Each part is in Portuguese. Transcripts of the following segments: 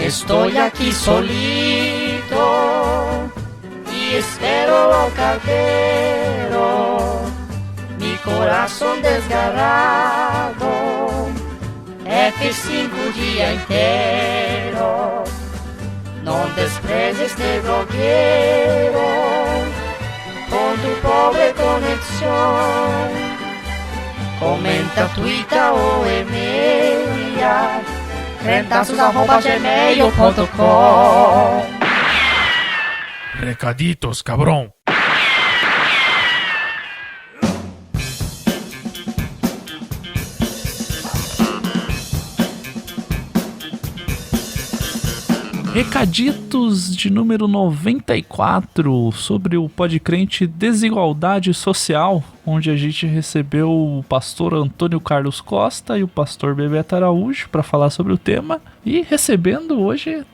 Estoy aquí solito y espero al cartero, mi corazón desgarrado, F5 o dia inteiro. Não desprezes este blogueiro con tu pobre conexión. Comenta, tuita ou e-maila crentaços@gmail.com. Recaditos, cabrão. Recaditos de número 94 sobre o Podcrente Desigualdade Social, onde a gente recebeu o pastor Antônio Carlos Costa e o pastor Bebeto Araújo para falar sobre o tema. E recebendo hoje,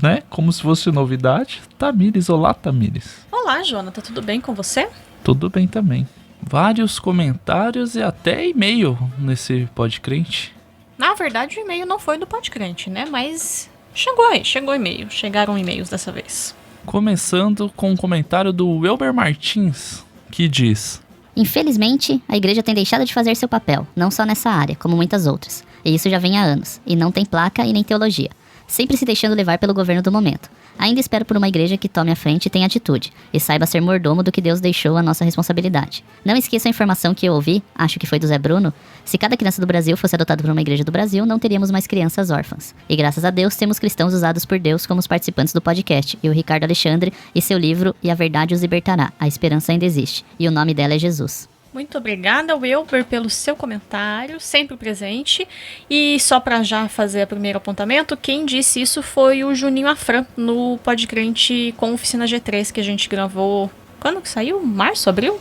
né, como se fosse novidade, Tamires. Olá, Tamires. Olá, Jonathan, tudo bem com você? Tudo bem também. Vários comentários e até e-mail nesse Podcrente. Na verdade, o e-mail não foi do Podcrente, né, mas... Chegou e-mail. Chegaram e-mails dessa vez. Começando com um comentário do Welber Martins, que diz: Infelizmente, a igreja tem deixado de fazer seu papel, não só nessa área, como muitas outras. E isso já vem há anos, e não tem placa e nem teologia. Sempre se deixando levar pelo governo do momento. Ainda espero por uma igreja que tome a frente e tenha atitude, e saiba ser mordomo do que Deus deixou à nossa responsabilidade. Não esqueça a informação que eu ouvi, acho que foi do Zé Bruno: se cada criança do Brasil fosse adotada por uma igreja do Brasil, não teríamos mais crianças órfãs. E graças a Deus, temos cristãos usados por Deus como os participantes do podcast, e o Ricardo Alexandre e seu livro E a Verdade os Libertará, a esperança ainda existe, e o nome dela é Jesus. Muito obrigada, Wilber, pelo seu comentário, sempre presente. E só para já fazer o primeiro apontamento, quem disse isso foi o Juninho Afran, no Podcrente com Oficina G3, que a gente gravou... Quando que saiu? Março, abril?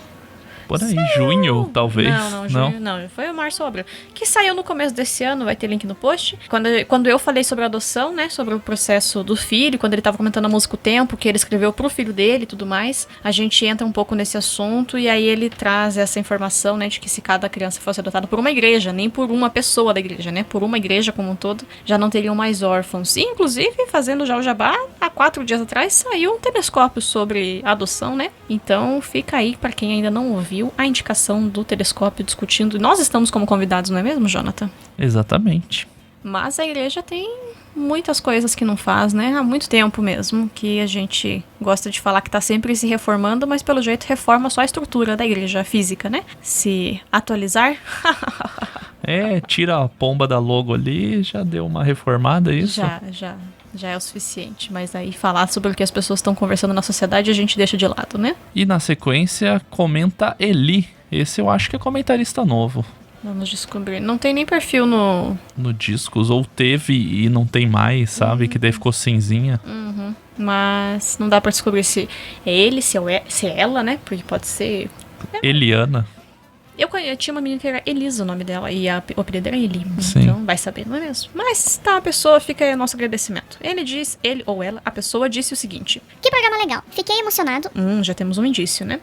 Por aí, junho, talvez. Não, junho não, foi o março ou abril. Que saiu no começo desse ano, vai ter link no post. Quando eu falei sobre a adoção, né, sobre o processo do filho, quando ele tava comentando a música O Tempo, que ele escreveu pro filho dele e tudo mais, a gente entra um pouco nesse assunto e aí ele traz essa informação, né, de que se cada criança fosse adotada por uma igreja, nem por uma pessoa da igreja, né, por uma igreja como um todo, já não teriam mais órfãos. E, inclusive, fazendo já o jabá, há 4 dias atrás saiu um telescópio sobre adoção, né, então fica aí pra quem ainda não ouviu a indicação do telescópio discutindo. Nós estamos como convidados, não é mesmo, Jonathan? Exatamente. Mas a igreja tem muitas coisas que não faz, né? Há muito tempo mesmo que a gente gosta de falar que tá sempre se reformando, mas pelo jeito reforma só a estrutura da igreja física, né? Se atualizar... tira a pomba da logo ali, já deu uma reformada, isso? Já é o suficiente, mas aí falar sobre o que as pessoas estão conversando na sociedade a gente deixa de lado, né? E na sequência comenta Eli, esse eu acho que é comentarista novo. Vamos descobrir, não tem nem perfil no Discos, ou teve e não tem mais, sabe, que daí ficou cinzinha. Mas não dá pra descobrir se é ele, se é ela, né, porque pode ser... Eliana. Eu tinha uma menina que era Elisa, o nome dela, e o apelido era Eli. Sim. Então, vai saber, não é mesmo? Mas tá, a pessoa, fica aí o nosso agradecimento. Ele ou ela, a pessoa disse o seguinte: que programa legal, fiquei emocionado. Já temos um indício, né?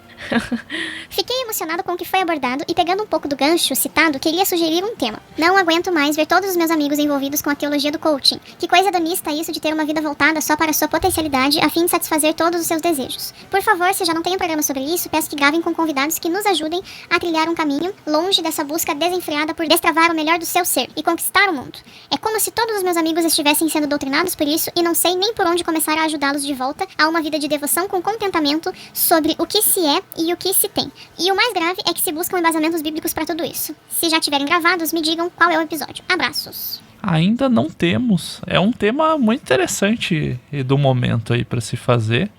Fiquei emocionado com o que foi abordado e, pegando um pouco do gancho citado, queria sugerir um tema. Não aguento mais ver todos os meus amigos envolvidos com a teologia do coaching. Que coisa hedonista isso de ter uma vida voltada só para a sua potencialidade a fim de satisfazer todos os seus desejos. Por favor, se já não tem um programa sobre isso, peço que gravem com convidados que nos ajudem a trilhar um caminho longe dessa busca desenfreada por destravar o melhor do seu ser e conquistar o mundo. É como se todos os meus amigos estivessem sendo doutrinados por isso e não sei nem por onde começar a ajudá-los de volta a uma vida de devoção com contentamento sobre o que se é e o que se tem. E o mais grave é que se buscam embasamentos bíblicos para tudo isso. Se já tiverem gravados, me digam qual é o episódio. Abraços. Ainda não temos. É um tema muito interessante do momento aí para se fazer.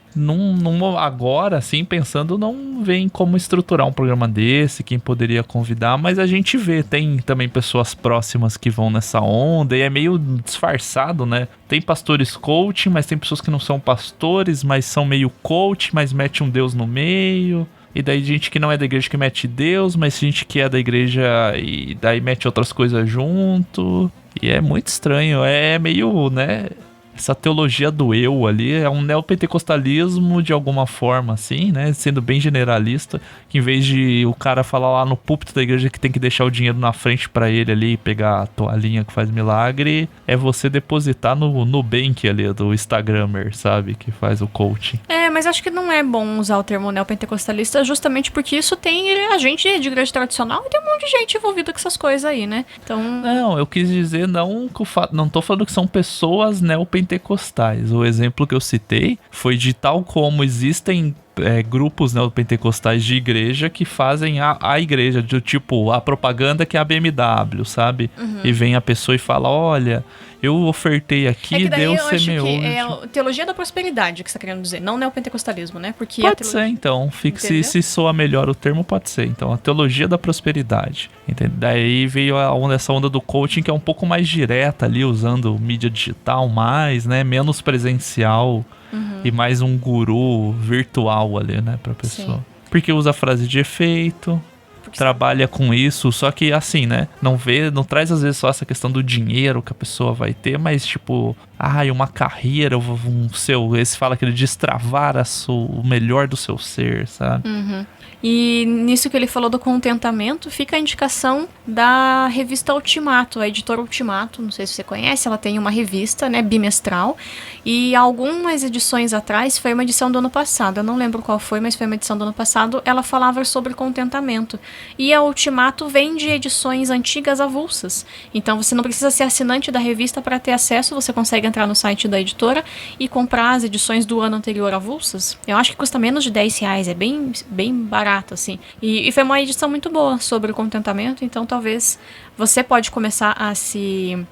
Agora, assim, pensando, não vem como estruturar um programa desse, quem poderia convidar, mas a gente vê, tem também pessoas próximas que vão nessa onda, e é meio disfarçado, né? Tem pastores coaching, mas tem pessoas que não são pastores, mas são meio coach, mas mete um Deus no meio. E daí gente que não é da igreja que mete Deus, mas gente que é da igreja e daí mete outras coisas junto. E é muito estranho, é meio, né... essa teologia do eu ali é um neopentecostalismo de alguma forma, assim, né? Sendo bem generalista, que em vez de o cara falar lá no púlpito da igreja que tem que deixar o dinheiro na frente pra ele ali e pegar a toalhinha que faz milagre, é você depositar no Nubank ali do Instagrammer, sabe? Que faz o coaching. Mas acho que não é bom usar o termo neopentecostalista justamente porque isso tem a gente de igreja tradicional e tem um monte de gente envolvida com essas coisas aí, né? Então... Não, eu quis dizer não tô falando que são pessoas neopentecostais. O exemplo que eu citei foi de tal como existem grupos neopentecostais de igreja que fazem a igreja, de tipo, a propaganda que é a BMW, sabe? E vem a pessoa e fala, olha, eu ofertei aqui, Deus semeou. É a teologia da prosperidade que você está querendo dizer, não neopentecostalismo, né? Porque pode ser, então. Se soa melhor o termo, pode ser. Então, a teologia da prosperidade. Entende? Daí veio essa onda do coaching que é um pouco mais direta ali, usando mídia digital mais, né? Menos presencial. E mais um guru virtual ali, né, pra pessoa. Sim. Porque usa frase de efeito, trabalha com isso, só que assim, né, não traz às vezes só essa questão do dinheiro que a pessoa vai ter, mas tipo, uma carreira, esse fala que ele destravar o melhor do seu ser, sabe? E nisso que ele falou do contentamento, fica a indicação da revista Ultimato, a editora Ultimato, não sei se você conhece, ela tem uma revista, né, bimestral, e algumas edições atrás, foi uma edição do ano passado, eu não lembro qual foi, mas foi uma edição do ano passado, ela falava sobre contentamento. E a Ultimato vende edições antigas avulsas, então você não precisa ser assinante da revista para ter acesso, você consegue entrar no site da editora e comprar as edições do ano anterior avulsas. Eu acho que custa menos de R$10, é bem barato, assim. E foi uma edição muito boa sobre o contentamento, então talvez você pode começar a se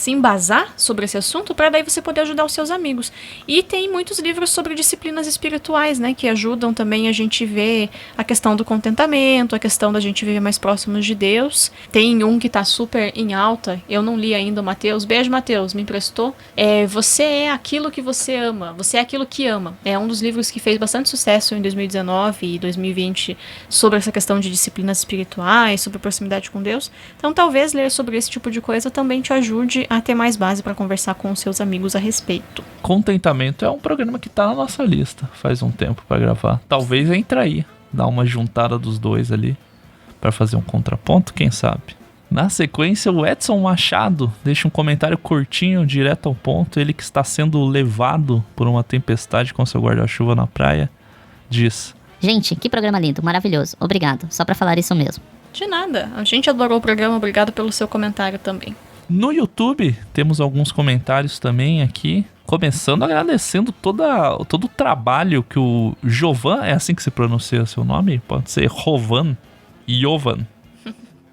embasar sobre esse assunto para daí você poder ajudar os seus amigos. E tem muitos livros sobre disciplinas espirituais, né, que ajudam também a gente ver a questão do contentamento, a questão da gente viver mais próximos de Deus. Tem um que tá super em alta, eu não li ainda o Mateus. Beijo, Mateus, me emprestou. Você é aquilo que você ama, você é aquilo que ama. É um dos livros que fez bastante sucesso em 2019 e 2020 sobre essa questão de disciplinas espirituais, sobre proximidade com Deus. Então talvez ler sobre esse tipo de coisa também te ajude a ter mais base para conversar com os seus amigos a respeito. Contentamento é um programa que tá na nossa lista faz um tempo para gravar. Talvez entre aí, dar uma juntada dos dois ali para fazer um contraponto, quem sabe. Na sequência, o Edson Machado deixa um comentário curtinho, direto ao ponto. Ele que está sendo levado por uma tempestade com seu guarda-chuva na praia, diz: gente, que programa lindo, maravilhoso, obrigado, só para falar isso mesmo. De nada, a gente adorou o programa, obrigado pelo seu comentário também. No YouTube, temos alguns comentários também aqui. Começando agradecendo todo o trabalho que o Jovan, é assim que se pronuncia seu nome? Pode ser Jovan,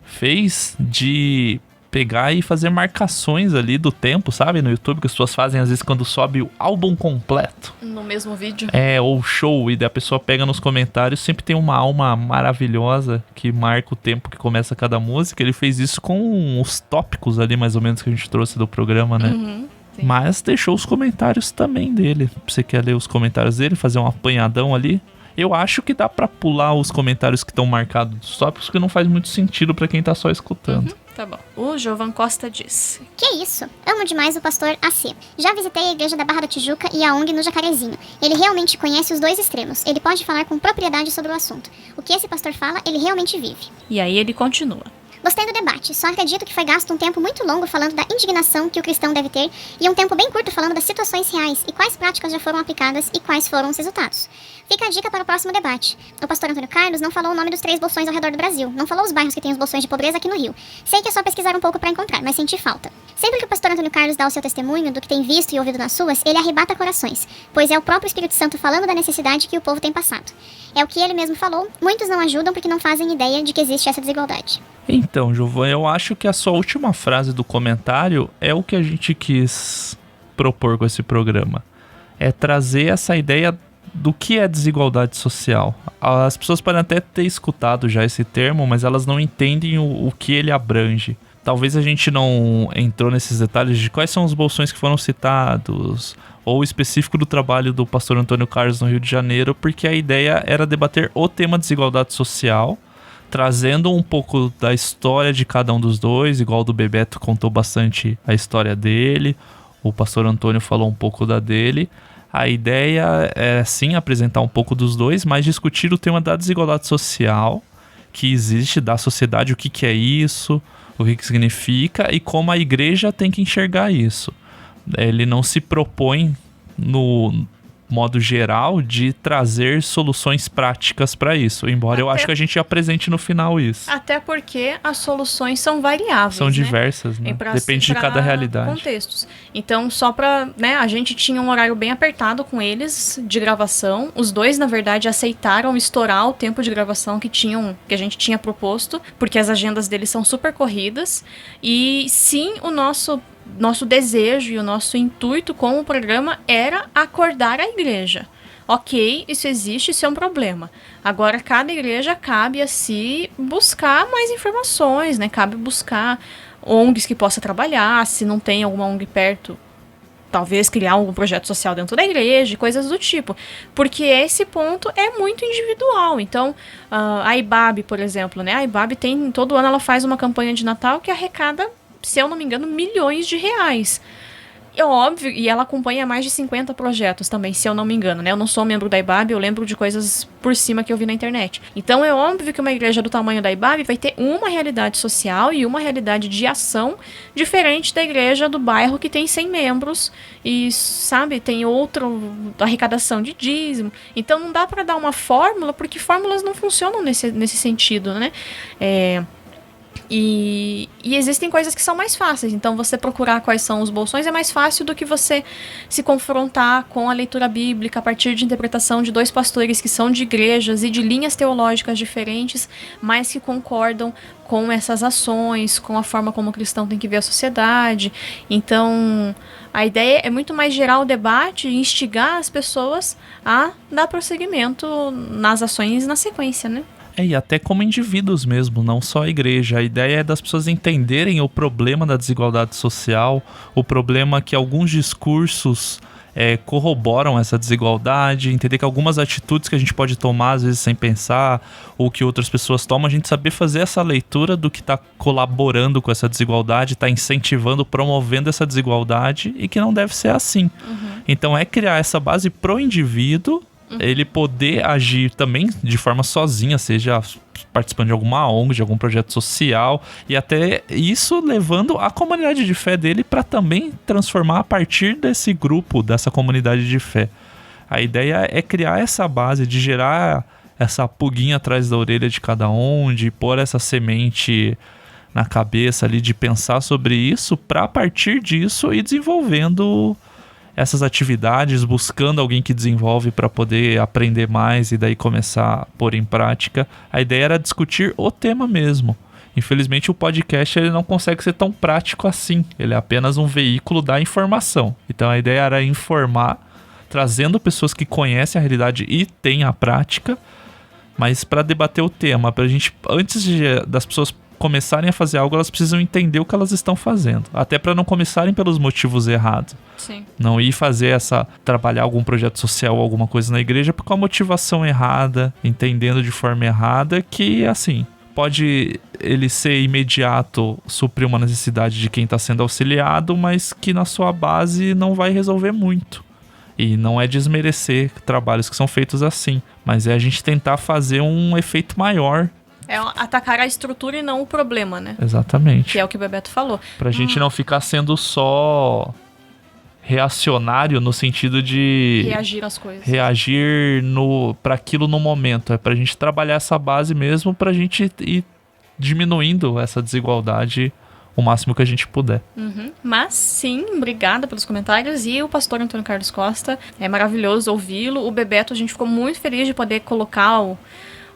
fez de pegar e fazer marcações ali do tempo, sabe? No YouTube, que as pessoas fazem às vezes quando sobe o álbum completo. No mesmo vídeo. Ou show, e daí a pessoa pega nos comentários, sempre tem uma alma maravilhosa que marca o tempo que começa cada música. Ele fez isso com os tópicos ali, mais ou menos, que a gente trouxe do programa, né? Sim. Mas deixou os comentários também dele. Você quer ler os comentários dele, fazer um apanhadão ali? Eu acho que dá pra pular os comentários que estão marcados dos tópicos, porque não faz muito sentido pra quem tá só escutando. Tá bom. O Jovan Costa diz: que isso? Amo demais o pastor AC. Já visitei a igreja da Barra da Tijuca e a ONG no Jacarezinho. Ele realmente conhece os dois extremos. Ele pode falar com propriedade sobre o assunto. O que esse pastor fala, ele realmente vive. E aí ele continua: gostei do debate, só acredito que foi gasto um tempo muito longo falando da indignação que o cristão deve ter e um tempo bem curto falando das situações reais e quais práticas já foram aplicadas e quais foram os resultados. Fica a dica para o próximo debate. O pastor Antônio Carlos não falou o nome dos 3 bolsões ao redor do Brasil, não falou os bairros que têm os bolsões de pobreza aqui no Rio. Sei que é só pesquisar um pouco para encontrar, mas senti falta. Sempre que o pastor Antônio Carlos dá o seu testemunho do que tem visto e ouvido nas ruas, ele arrebata corações, pois é o próprio Espírito Santo falando da necessidade que o povo tem passado. É o que ele mesmo falou, muitos não ajudam porque não fazem ideia de que existe essa desigualdade. Então, Jovan, eu acho que a sua última frase do comentário é o que a gente quis propor com esse programa. É trazer essa ideia do que é desigualdade social. As pessoas podem até ter escutado já esse termo, mas elas não entendem o que ele abrange. Talvez a gente não entrou nesses detalhes de quais são os bolsões que foram citados, ou específico do trabalho do pastor Antônio Carlos no Rio de Janeiro, porque a ideia era debater o tema desigualdade social, trazendo um pouco da história de cada um dos dois, igual o do Bebeto contou bastante a história dele. O pastor Antônio falou um pouco da dele. A ideia é, sim, apresentar um pouco dos dois, mas discutir o tema da desigualdade social que existe, da sociedade, o que é isso, o que significa e como a igreja tem que enxergar isso. Ele não se propõe, no modo geral, de trazer soluções práticas para isso, embora eu acho que a gente apresente no final isso. Até porque as soluções são variáveis, São diversas, né? Depende de cada realidade. Contextos. Então, só pra, né, a gente tinha um horário bem apertado com eles de gravação. Os dois, na verdade, aceitaram estourar o tempo de gravação que a gente tinha proposto, porque as agendas deles são super corridas. E sim, o nosso desejo e o nosso intuito com o programa era acordar a igreja. Ok, isso existe, isso é um problema. Agora, cada igreja cabe a si buscar mais informações, né? Cabe buscar ONGs que possa trabalhar, se não tem alguma ONG perto, talvez criar algum projeto social dentro da igreja, coisas do tipo. Porque esse ponto é muito individual. Então, a IBAB, por exemplo, né? A IBAB todo ano ela faz uma campanha de Natal que arrecada, se eu não me engano, milhões de reais. É óbvio, e ela acompanha mais de 50 projetos também, se eu não me engano, né? Eu não sou membro da IBAB, eu lembro de coisas por cima que eu vi na internet. Então é óbvio que uma igreja do tamanho da IBAB vai ter uma realidade social e uma realidade de ação diferente da igreja do bairro que tem 100 membros e, sabe, tem outra arrecadação de dízimo. Então não dá pra dar uma fórmula, porque fórmulas não funcionam nesse sentido, né? E existem coisas que são mais fáceis. Então você procurar quais são os bolsões é mais fácil do que você se confrontar com a leitura bíblica a partir de interpretação de dois pastores que são de igrejas e de linhas teológicas diferentes, mas que concordam com essas ações, com a forma como o cristão tem que ver a sociedade. Então a ideia é muito mais gerar o debate e instigar as pessoas a dar prosseguimento nas ações na sequência, né? E até como indivíduos mesmo, não só a igreja. A ideia é das pessoas entenderem o problema da desigualdade social, o problema que alguns discursos corroboram essa desigualdade, entender que algumas atitudes que a gente pode tomar, às vezes sem pensar, ou que outras pessoas tomam, a gente saber fazer essa leitura do que está colaborando com essa desigualdade, está incentivando, promovendo essa desigualdade e que não deve ser assim. Então é criar essa base pro indivíduo, ele poder agir também de forma sozinha, seja participando de alguma ONG, de algum projeto social, e até isso levando a comunidade de fé dele para também transformar a partir desse grupo, dessa comunidade de fé. A ideia é criar essa base, de gerar essa pulguinha atrás da orelha de cada um, de pôr essa semente na cabeça ali, de pensar sobre isso, para a partir disso ir desenvolvendo essas atividades, buscando alguém que desenvolve para poder aprender mais e daí começar a pôr em prática. A ideia era discutir o tema mesmo. Infelizmente o podcast ele não consegue ser tão prático assim, ele é apenas um veículo da informação. Então a ideia era informar, trazendo pessoas que conhecem a realidade e têm a prática, mas para debater o tema, para a gente, antes das pessoas começarem a fazer algo, elas precisam entender o que elas estão fazendo, até para não começarem pelos motivos errados. Sim. Não ir trabalhar algum projeto social ou alguma coisa na igreja com a motivação errada, entendendo de forma errada, que assim, pode ele ser imediato, suprir uma necessidade de quem está sendo auxiliado, mas que na sua base não vai resolver muito. E não é desmerecer trabalhos que são feitos assim, mas é a gente tentar fazer um efeito maior. É atacar a estrutura e não o problema, né? Exatamente. Que é o que o Bebeto falou. Pra gente não ficar sendo só reacionário no sentido de reagir às coisas. Reagir para aquilo no momento. É pra gente trabalhar essa base mesmo, pra gente ir diminuindo essa desigualdade o máximo que a gente puder. Mas sim, obrigada pelos comentários. E o pastor Antônio Carlos Costa, é maravilhoso ouvi-lo. O Bebeto, a gente ficou muito feliz de poder colocar o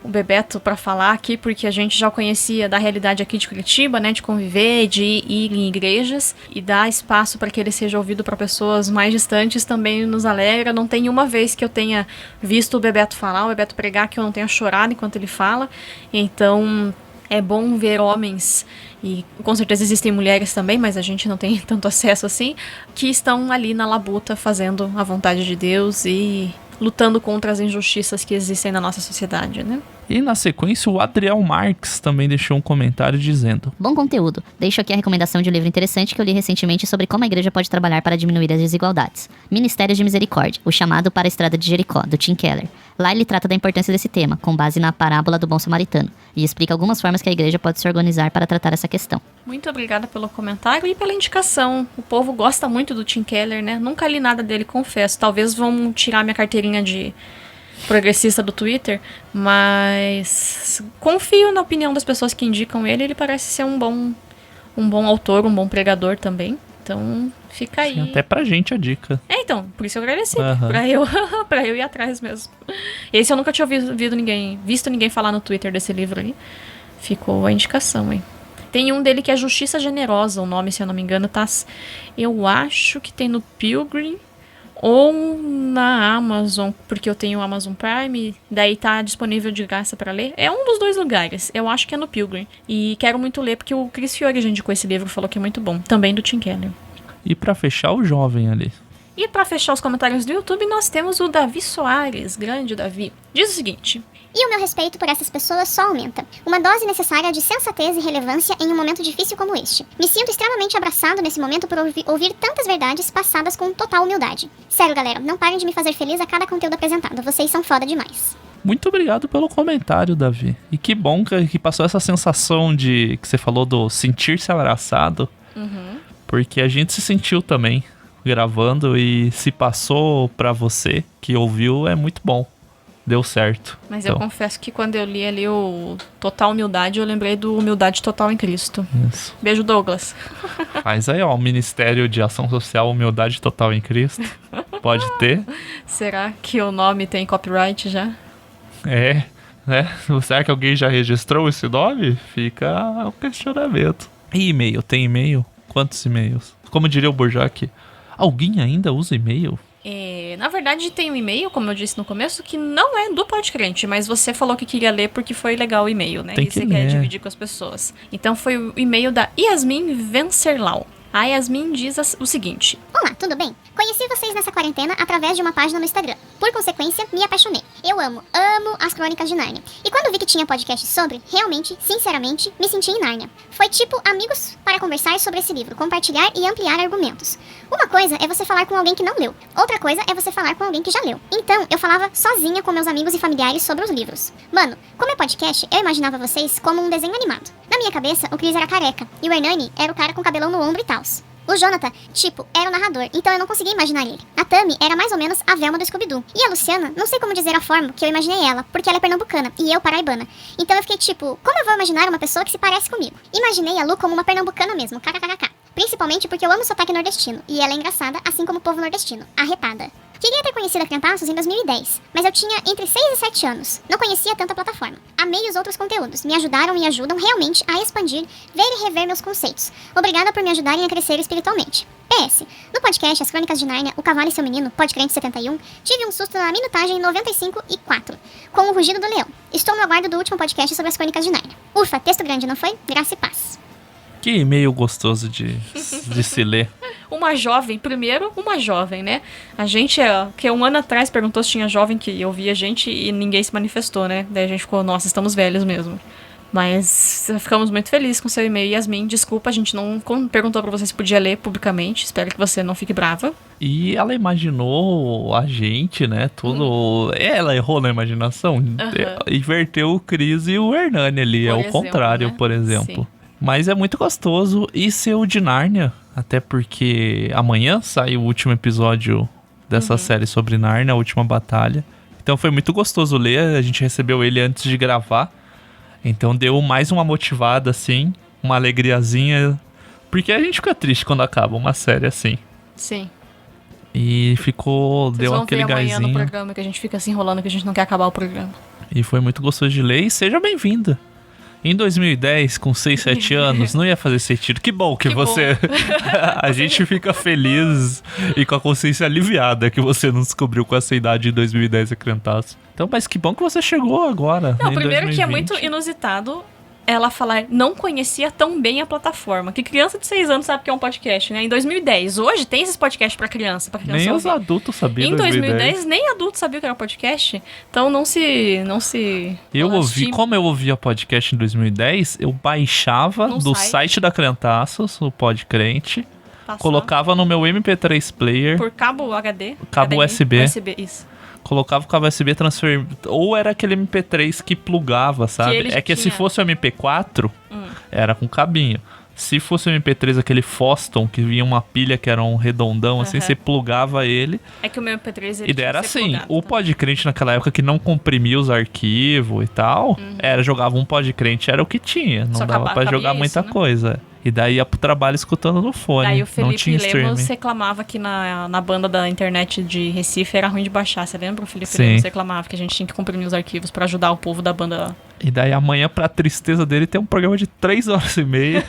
Bebeto para falar aqui, porque a gente já conhecia da realidade aqui de Curitiba, né, de conviver, de ir em igrejas, e dar espaço para que ele seja ouvido para pessoas mais distantes também nos alegra. Não tem uma vez que eu tenha visto o Bebeto falar, o Bebeto pregar, que eu não tenha chorado enquanto ele fala. Então é bom ver homens, e com certeza existem mulheres também, mas a gente não tem tanto acesso assim, que estão ali na labuta fazendo a vontade de Deus e lutando contra as injustiças que existem na nossa sociedade, né? E na sequência, o Adriel Marques também deixou um comentário dizendo: Bom conteúdo. Deixo aqui a recomendação de um livro interessante que eu li recentemente sobre como a igreja pode trabalhar para diminuir as desigualdades. Ministérios de Misericórdia, o chamado para a Estrada de Jericó, do Tim Keller. Lá ele trata da importância desse tema, com base na parábola do bom samaritano, e explica algumas formas que a igreja pode se organizar para tratar essa questão. Muito obrigada pelo comentário e pela indicação. O povo gosta muito do Tim Keller, né? Nunca li nada dele, confesso. Talvez vão tirar minha carteirinha de progressista do Twitter, mas confio na opinião das pessoas que indicam ele. Ele parece ser um bom autor, um bom pregador também. Então, fica aí. Sim, até pra gente a dica. Então, por isso eu agradeci. Uhum. Pra eu ir atrás mesmo. Esse eu nunca tinha visto ninguém falar no Twitter desse livro aí. Ficou a indicação, hein? Tem um dele que é Justiça Generosa, o nome, se eu não me engano, tá... Eu acho que tem no Pilgrim ou na Amazon, porque eu tenho o Amazon Prime, daí tá disponível de graça pra ler. É um dos dois lugares, eu acho que é no Pilgrim. E quero muito ler, porque o Chris Fiore já indicou esse livro, falou que é muito bom. Também do Tim Keller. E pra fechar, o jovem ali. E pra fechar os comentários do YouTube, nós temos o Davi Soares, grande Davi. Diz o seguinte: E o meu respeito por essas pessoas só aumenta. Uma dose necessária de sensatez e relevância em um momento difícil como este. Me sinto extremamente abraçado nesse momento por ouvir tantas verdades passadas com total humildade. Sério, galera, não parem de me fazer feliz a cada conteúdo apresentado. Vocês são foda demais. Muito obrigado pelo comentário, Davi. E que bom que passou essa sensação de que você falou do sentir-se abraçado. Uhum. Porque a gente se sentiu também gravando, e se passou pra você que ouviu, é muito bom. Deu certo. Mas então, eu confesso que quando eu li ali o Total Humildade, eu lembrei do Humildade Total em Cristo. isso. Beijo, Douglas. Faz aí, ó, o Ministério de Ação Social Humildade Total em Cristo. Pode ter. Será que o nome tem copyright já? É, né? Será que alguém já registrou esse nome? Fica o questionamento. E e-mail? Tem e-mail? Quantos e-mails? Como diria o Burjac, alguém ainda usa e-mail? Na verdade, tem um e-mail, como eu disse no começo, que não é do Podcrente, mas você falou que queria ler porque foi legal o e-mail, né? Tem e que você quer ler. dividir com as pessoas. Então foi o e-mail da Yasmin Vencerlau. A Yasmin diz o seguinte: Olá, tudo bem? Conheci vocês nessa quarentena através de uma página no Instagram. Por consequência, me apaixonei. Eu amo as Crônicas de Nárnia. E quando vi que tinha podcast sobre, realmente, sinceramente, me senti em Nárnia. Foi tipo amigos para conversar sobre esse livro, compartilhar e ampliar argumentos. Uma coisa é você falar com alguém que não leu. Outra coisa é você falar com alguém que já leu. Então, eu falava sozinha com meus amigos e familiares sobre os livros. Mano, como é podcast, eu imaginava vocês como um desenho animado. Na minha cabeça, o Chris era careca e o Hernani era o cara com cabelão no ombro e tal. O Jonathan, tipo, era o narrador, então eu não conseguia imaginar ele. A Tami era mais ou menos a Velma do Scooby-Doo. E a Luciana, não sei como dizer a forma que eu imaginei ela, porque ela é pernambucana e eu paraibana. Então eu fiquei tipo, como eu vou imaginar uma pessoa que se parece comigo? Imaginei a Lu como uma pernambucana mesmo, kkkk. Principalmente porque eu amo o sotaque nordestino, e ela é engraçada, assim como o povo nordestino, arretada. Queria ter conhecido a Crentaços em 2010, mas eu tinha entre 6 e 7 anos. Não conhecia tanta plataforma. Amei os outros conteúdos, me ajudaram e ajudam realmente a expandir, ver e rever meus conceitos. Obrigada por me ajudarem a crescer espiritualmente. PS, no podcast As Crônicas de Nárnia, O Cavalo e Seu Menino, Podcrente 71, tive um susto na minutagem 95 e 4, com o rugido do leão. Estou no aguardo do último podcast sobre As Crônicas de Nárnia. Ufa, texto grande, não foi? Graça e paz. Que e-mail gostoso de se ler. Uma jovem, né? A gente, que um ano atrás perguntou se tinha jovem que ouvia a gente e ninguém se manifestou, né? Daí a gente ficou, nossa, estamos velhos mesmo. Mas ficamos muito felizes com seu e-mail, Yasmin. Desculpa, a gente não perguntou pra você se podia ler publicamente. Espero que você não fique brava. E ela imaginou a gente, né? Tudo. Ela errou na imaginação. Inverteu o Chris e o Hernani ali. Por o exemplo, contrário, né? por exemplo. Sim. Mas é muito gostoso. E ser o de Nárnia. Até porque amanhã sai o último episódio dessa série sobre Nárnia, a última batalha. Então foi muito gostoso ler. A gente recebeu ele antes de gravar. Então deu mais uma motivada, assim. Uma alegriazinha. Porque a gente fica triste quando acaba uma série assim. Sim. E ficou... Vocês deu vão aquele ver amanhã no gásinho. programa que a gente fica se enrolando, que a gente não quer acabar o programa. E foi muito gostoso de ler. E seja bem-vinda. Em 2010, com 6, 7 anos, não ia fazer sentido. Que bom que você... a gente fica feliz e com a consciência aliviada que você não descobriu com essa idade em 2010 a Crentaço. Então, mas que bom que você chegou agora. Não, em primeiro 2020. que é muito inusitado ela falar, não conhecia tão bem a plataforma. Que criança de 6 anos sabe que é um podcast, né? Em 2010. Hoje tem esses podcasts pra criança Nem os ouvir. adultos sabiam. Em 2010, nem adulto sabia que era podcast. Então não se Eu ouvi, lastime. como eu ouvia podcast em 2010, eu baixava Num do site. site da Crentaços, o Podcrente, Passava colocava no meu MP3 player, por cabo HD. Cabo HDMI, USB. USB, isso. colocava o cabo USB transfer, ou era aquele MP3 que plugava, sabe? ele É que se tinha. fosse o MP4, era com cabinho. Se fosse o MP3, aquele Foston, que vinha uma pilha que era um redondão, assim, Aham. você plugava ele. É que o meu MP3 ele E daí era tinha que ser assim, plugado o também. Podcrente naquela época que não comprimia os arquivos e tal, era, jogava um Podcrente, era o que tinha. Não Só dava pra cabia jogar isso, muita né? coisa. E daí ia pro trabalho escutando no fone. Daí o não Felipe tinha Lemos streaming. reclamava que na banda da internet de Recife era ruim de baixar. Você lembra? O Felipe Sim. Lemos reclamava que a gente tinha que comprimir os arquivos pra ajudar o povo da banda. E daí amanhã, pra tristeza dele, tem um programa de 3 horas e meia.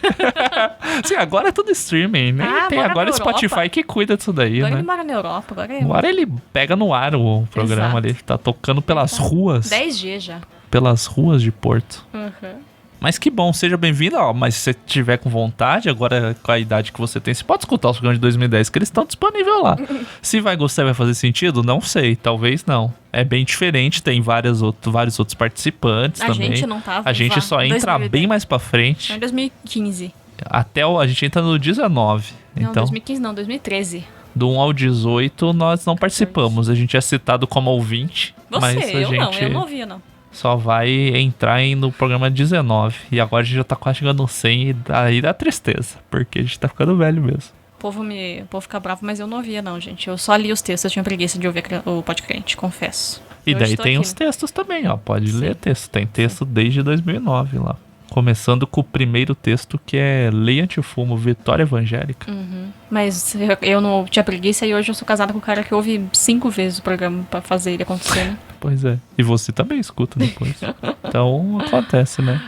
Sim, agora é tudo streaming, né? Tem mora agora na o Spotify Europa. que cuida disso daí, Agora né? ele mora na Europa, agora é Agora ele pega no ar o programa Exato. ali. Tá tocando pelas ruas. 10 dias já. Pelas ruas de Porto. Uhum. Mas que bom, seja bem-vindo. Ó, mas se você tiver com vontade, agora com a idade que você tem, você pode escutar os programas de 2010, que eles estão disponíveis lá. Se vai gostar e vai fazer sentido, não sei. Talvez não. É bem diferente, tem vários outros participantes A também. gente não tava. A gente lá, só entra 2010. bem mais pra Foi frente. em 2015. A gente entra no 19. Não, Então, 2015 não, 2013. do 1 ao 18, nós não participamos. A gente é citado como ouvinte. mas Você, a eu gente não ouvia não. só vai entrar no programa 19. E agora a gente já tá quase chegando no 100 e daí dá tristeza. Porque a gente tá ficando velho mesmo. O povo fica bravo, mas eu não ouvia não, gente. Eu só li os textos, eu tinha preguiça de ouvir o podcast, confesso. E Eu daí estou tem aqui, os né? textos também, ó. Pode Sim. ler texto. Tem texto desde 2009 lá. Começando com o primeiro texto, que é Lei Antifumo, Vitória Evangélica. Mas eu não tinha preguiça e hoje eu sou casada com um cara que ouve 5 vezes o programa pra fazer ele acontecer, né? Pois é. E você também escuta depois. Então acontece, né?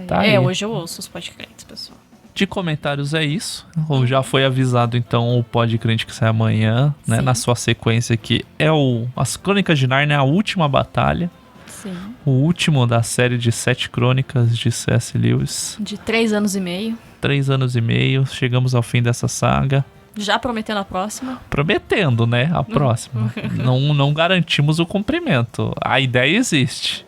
Tá aí. Hoje eu ouço os podcasts, pessoal. De comentários é isso. Ou já foi avisado então o Podcrente que sai amanhã, né? Sim. Na sua sequência aqui é As Crônicas de Nárnia, a última batalha. Sim. O último da série de 7 crônicas de C.S. Lewis. De 3 anos e meio. 3 anos e meio, chegamos ao fim dessa saga. Já prometendo a próxima. Prometendo, né? A próxima. não garantimos o cumprimento. A ideia existe.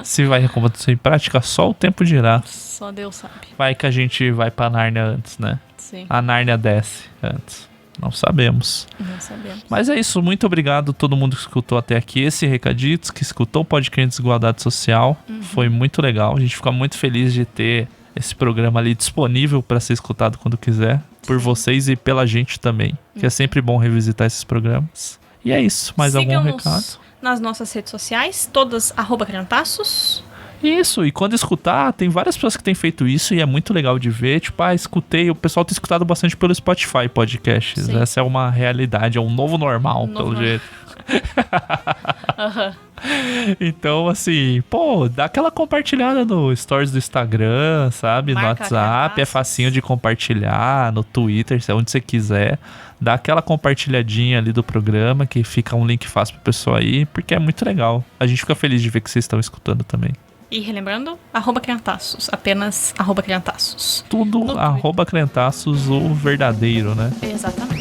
Se vai acontecer em prática, só o tempo dirá. Só Deus sabe. Vai que a gente vai pra Nárnia antes, né? Sim. A Nárnia desce antes. Não sabemos. Não sabemos. Mas é isso. Muito obrigado a todo mundo que escutou até aqui. Esse recaditos, que escutou o podcast Desigualdade Social. Foi muito legal. A gente fica muito feliz de ter esse programa ali disponível para ser escutado quando quiser. Por vocês e pela gente também. Que é sempre bom revisitar esses programas. E é isso. Mais algum Siga-nos recado? nas nossas redes sociais, todas @crentaços. Isso, e quando escutar, tem várias pessoas que têm feito isso e é muito legal de ver. Tipo, escutei, o pessoal tem escutado bastante pelo Spotify podcasts. Sim. Essa é uma realidade, é um novo normal, Novo pelo normal. jeito. Aham. Então, assim, pô, dá aquela compartilhada no stories do Instagram, sabe? No Marca WhatsApp, é Crentaços. facinho de compartilhar, no Twitter, onde você quiser. Dá aquela compartilhadinha ali do programa, que fica um link fácil pro pessoal aí, porque é muito legal. A gente fica feliz de ver que vocês estão escutando também. E relembrando, @crentaços. Apenas @crentaços. Tudo No Twitter. @crentaços, o verdadeiro, né? Exatamente.